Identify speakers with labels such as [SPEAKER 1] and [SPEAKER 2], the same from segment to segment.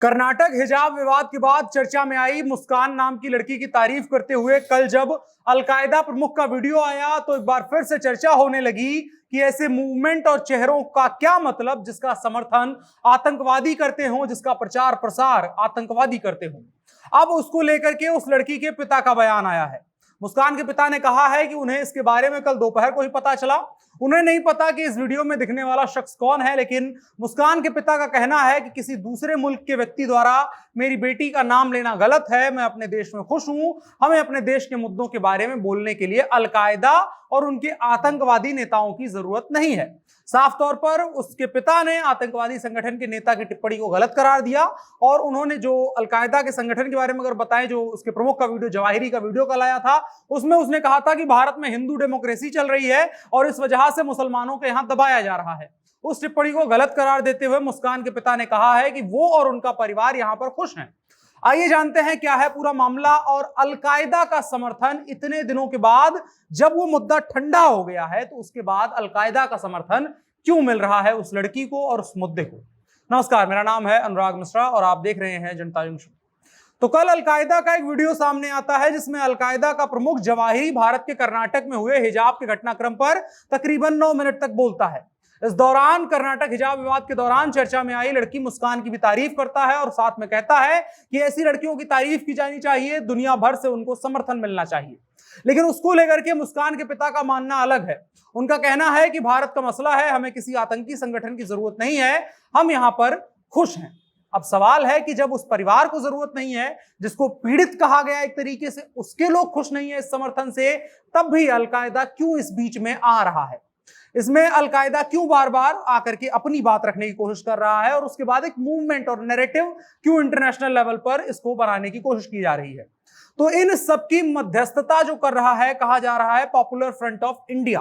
[SPEAKER 1] कर्नाटक हिजाब विवाद के बाद चर्चा में आई मुस्कान नाम की लड़की की तारीफ करते हुए कल जब अलकायदा प्रमुख का वीडियो आया तो एक बार फिर से चर्चा होने लगी कि ऐसे मूवमेंट और चेहरों का क्या मतलब जिसका समर्थन आतंकवादी करते हों, जिसका प्रचार प्रसार आतंकवादी करते हों। अब उसको लेकर के उस लड़की के पिता का बयान आया है। मुस्कान के पिता ने कहा है कि उन्हें इसके बारे में कल दोपहर को ही पता चला। उन्हें नहीं पता कि इस वीडियो में दिखने वाला शख्स कौन है, लेकिन मुस्कान के पिता का कहना है कि किसी दूसरे मुल्क के व्यक्ति द्वारा मेरी बेटी का नाम लेना गलत है। मैं अपने देश में खुश हूं। हमें अपने देश के मुद्दों के बारे में बोलने के लिए अलकायदा और उनके आतंकवादी नेताओं की जरूरत नहीं है। साफ तौर पर उसके पिता ने आतंकवादी संगठन के नेता की टिप्पणी को गलत करार दिया और उन्होंने जो अलकायदा के संगठन के बारे में अगर बताएं, जो उसके प्रमुख का वीडियो जवाहिरी का वीडियो कल आया था, उसमें उसने कहा था कि भारत में हिंदू डेमोक्रेसी चल रही है और इस वजह से मुसलमानों के यहां दबाया जा रहा है। उस टिप्पणी को गलत करार देते हुए मुस्कान के पिता ने कहा है कि वो और उनका परिवार यहां पर खुश हैं। आइए जानते हैं क्या है पूरा मामला और अलकायदा का समर्थन इतने दिनों के बाद, जब वो मुद्दा ठंडा हो गया है तो उसके बाद अलकायदा का समर्थन क्यों मिल रहा है उस लड़की को और उस मुद्दे को। नमस्कार, मेरा नाम है अनुराग मिश्रा और आप देख रहे हैं जनता जंक्शन। तो कल अलकायदा का एक वीडियो सामने आता है जिसमें अलकायदा का प्रमुख जवाहिरी भारत के कर्नाटक में हुए हिजाब के घटनाक्रम पर तकरीबन 9 मिनट तक बोलता है। इस दौरान कर्नाटक हिजाब विवाद के दौरान चर्चा में आई लड़की मुस्कान की भी तारीफ करता है और साथ में कहता है कि ऐसी लड़कियों की तारीफ की जानी चाहिए, दुनिया भर से उनको समर्थन मिलना चाहिए। लेकिन उसको लेकर के मुस्कान के पिता का मानना अलग है। उनका कहना है कि भारत का मसला है, हमें किसी आतंकी संगठन की जरूरत नहीं है, हम यहां पर खुश हैं। अब सवाल है कि जब उस परिवार को जरूरत नहीं है, जिसको पीड़ित कहा गया एक तरीके से, उसके लोग खुश नहीं है इस समर्थन से, तब भी अलकायदा क्यों इस बीच में आ रहा है? इसमें अलकायदा क्यों बार बार आकर के अपनी बात रखने की कोशिश कर रहा है और उसके बाद एक मूवमेंट और नैरेटिव क्यों इंटरनेशनल लेवल पर इसको बनाने की कोशिश की जा रही है? तो इन सबकी मध्यस्थता जो कर रहा है, कहा जा रहा है popular front of India.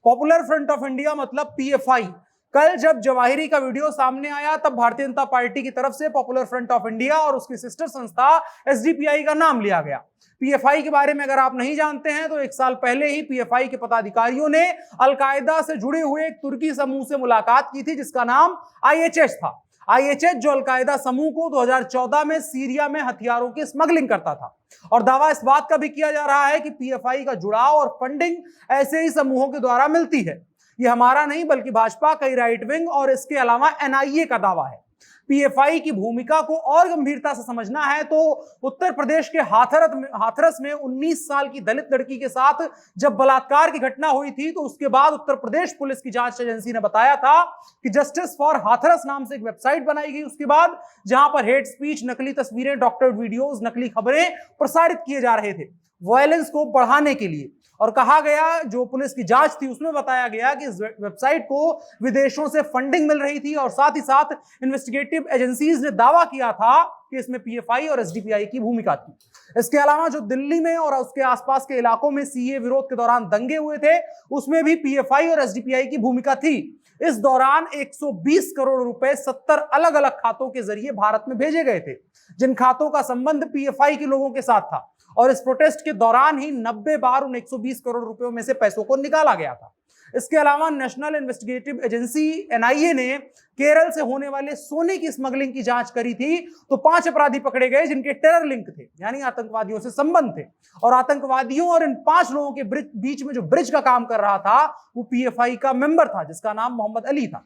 [SPEAKER 1] Popular front of India मतलब पीएफआई। कल जब जवाहिरी का वीडियो सामने आया तब भारतीय जनता पार्टी की तरफ से पॉपुलर फ्रंट ऑफ इंडिया और उसकी सिस्टर संस्था एसडीपीआई का नाम लिया गया। पीएफआई के बारे में अगर आप नहीं जानते हैं तो 1 साल पहले ही पीएफआई के पदाधिकारियों ने अलकायदा से जुड़े हुए एक तुर्की समूह से मुलाकात की थी जिसका नाम आईएचएच था। आईएचएच जो अलकायदा समूह को 2014 में सीरिया में हथियारों की स्मगलिंग करता था। और दावा इस बात का भी किया जा रहा है कि पीएफआई का जुड़ाव और फंडिंग ऐसे ही समूहों के द्वारा मिलती है। ये हमारा नहीं बल्कि भाजपा, कई राइट विंग और इसके अलावा एनआईए का दावा है। पीएफआई की भूमिका को और गंभीरता से समझना है तो उत्तर प्रदेश के हाथरस में 19 साल की दलित लड़की के साथ जब बलात्कार की घटना हुई थी तो उसके बाद उत्तर प्रदेश पुलिस की जांच एजेंसी ने बताया था कि जस्टिस फॉर हाथरस नाम से एक वेबसाइट बनाई गई उसके बाद, जहां पर हेट स्पीच, नकली तस्वीरें, डॉक्टर्ड वीडियोस, नकली खबरें प्रसारित किए जा रहे थे वायलेंस को बढ़ाने के लिए। और कहा गया, जो पुलिस की जांच थी उसमें बताया गया कि इस वेबसाइट को विदेशों से फंडिंग मिल रही थी और साथ ही साथ इन्वेस्टिगेटिव एजेंसीज ने दावा किया था कि इसमें पीएफआई और एसडीपीआई की भूमिका थी। इसके अलावा जो दिल्ली में और उसके आसपास के इलाकों में सीए विरोध के दौरान दंगे हुए थे उसमें भी पीएफआई और एसडीपीआई की भूमिका थी। इस दौरान 120 करोड़ रुपए 70 अलग अलग खातों के जरिए भारत में भेजे गए थे, जिन खातों का संबंध पीएफआई के लोगों के साथ था। और इस प्रोटेस्ट के दौरान ही 90 बार उन 120 करोड़ रुपयों में से पैसों को निकाला गया था। इसके अलावा नेशनल इन्वेस्टिगेटिव एजेंसी एनआईए ने केरल से होने वाले सोने की स्मगलिंग की जांच करी थी तो 5 अपराधी पकड़े गए जिनके टेरर लिंक थे, यानी आतंकवादियों से संबंध थे। और आतंकवादियों और इन 5 लोगों के बीच में जो ब्रिज का काम कर रहा था वो पीएफआई का मेंबर था जिसका नाम मोहम्मद अली था।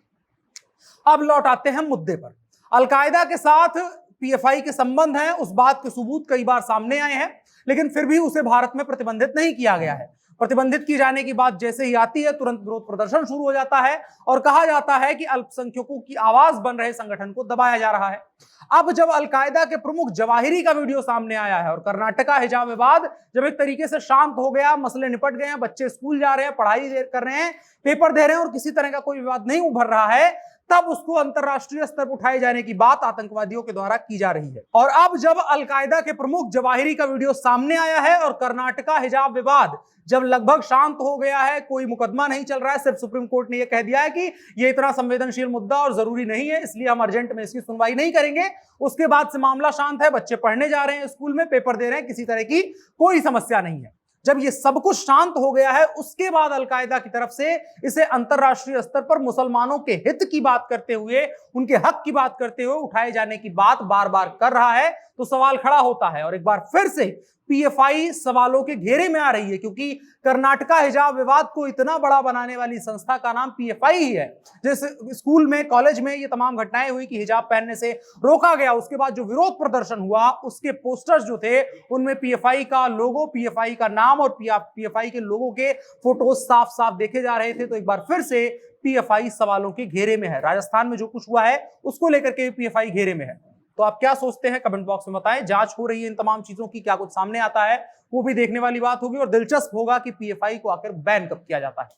[SPEAKER 1] अब लौट आते हैं मुद्दे पर। अलकायदा के साथ पीएफआई के संबंध हैं, उस बात के सबूत कई बार सामने आए हैं, लेकिन फिर भी उसे भारत में प्रतिबंधित नहीं किया गया है। प्रतिबंधित की जाने की बात जैसे ही आती है तुरंत विरोध प्रदर्शन शुरू हो जाता है और कहा जाता है कि अल्पसंख्यकों की आवाज बन रहे संगठन को दबाया जा रहा है। अब जब अलकायदा के प्रमुख जवाहिरी का वीडियो सामने आया है और कर्नाटका हिजाब विवाद जब एक तरीके से शांत हो गया, मसले निपट गए हैं, बच्चे स्कूल जा रहे हैं, पढ़ाई कर रहे हैं, पेपर दे रहे हैं और किसी तरह का कोई विवाद नहीं उभर रहा है, तब उसको अंतरराष्ट्रीय स्तर पर उठाए जाने की बात आतंकवादियों के द्वारा की जा रही है। और अब जब अलकायदा के प्रमुख जवाहिरी का वीडियो सामने आया है और कर्नाटका हिजाब विवाद जब लगभग शांत हो गया है, कोई मुकदमा नहीं चल रहा है, सिर्फ सुप्रीम कोर्ट ने यह कह दिया है कि यह इतना संवेदनशील मुद्दा और जरूरी नहीं है, इसलिए हम अर्जेंट में इसकी सुनवाई नहीं करेंगे। उसके बाद से मामला शांत है, बच्चे पढ़ने जा रहे हैं, स्कूल में पेपर दे रहे हैं, किसी तरह की कोई समस्या नहीं है। जब ये सब कुछ शांत हो गया है, उसके बाद अलकायदा की तरफ से इसे अंतरराष्ट्रीय स्तर पर मुसलमानों के हित की बात करते हुए, उनके हक की बात करते हुए उठाए जाने की बात बार बार कर रहा है, तो सवाल खड़ा होता है। और एक बार फिर से पीएफआई सवालों के घेरे में आ रही है, क्योंकि कर्नाटका हिजाब विवाद को इतना बड़ा बनाने वाली संस्था का नाम पीएफआई ही है। जैसे स्कूल में, कॉलेज में ये तमाम घटनाएं हुई कि हिजाब पहनने से रोका गया, उसके बाद जो विरोध प्रदर्शन हुआ, उसके पोस्टर्स जो थे उनमें पीएफआई का लोगो, पीएफआई का नाम और पीएफआई के लोगों के फोटोज साफ साफ देखे जा रहे थे। तो एक बार फिर से पीएफआई सवालों के घेरे में है। राजस्थान में जो कुछ हुआ है उसको लेकर के पीएफआई घेरे में है। तो आप क्या सोचते हैं, कमेंट बॉक्स में बताएं। जांच हो रही है इन तमाम चीजों की, क्या कुछ सामने आता है वो भी देखने वाली बात होगी, और दिलचस्प होगा कि पीएफआई को आखिर बैन कब किया जाता है।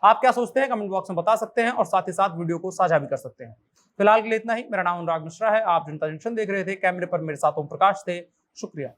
[SPEAKER 1] आप क्या सोचते हैं, कमेंट बॉक्स में बता सकते हैं, और साथ ही साथ वीडियो को साझा भी कर सकते हैं। फिलहाल के लिए इतना ही। मेरा नाम अनुराग मिश्रा है, आप जनता जंक्शन देख रहे थे। कैमरे पर मेरे साथ ओम प्रकाश थे। शुक्रिया।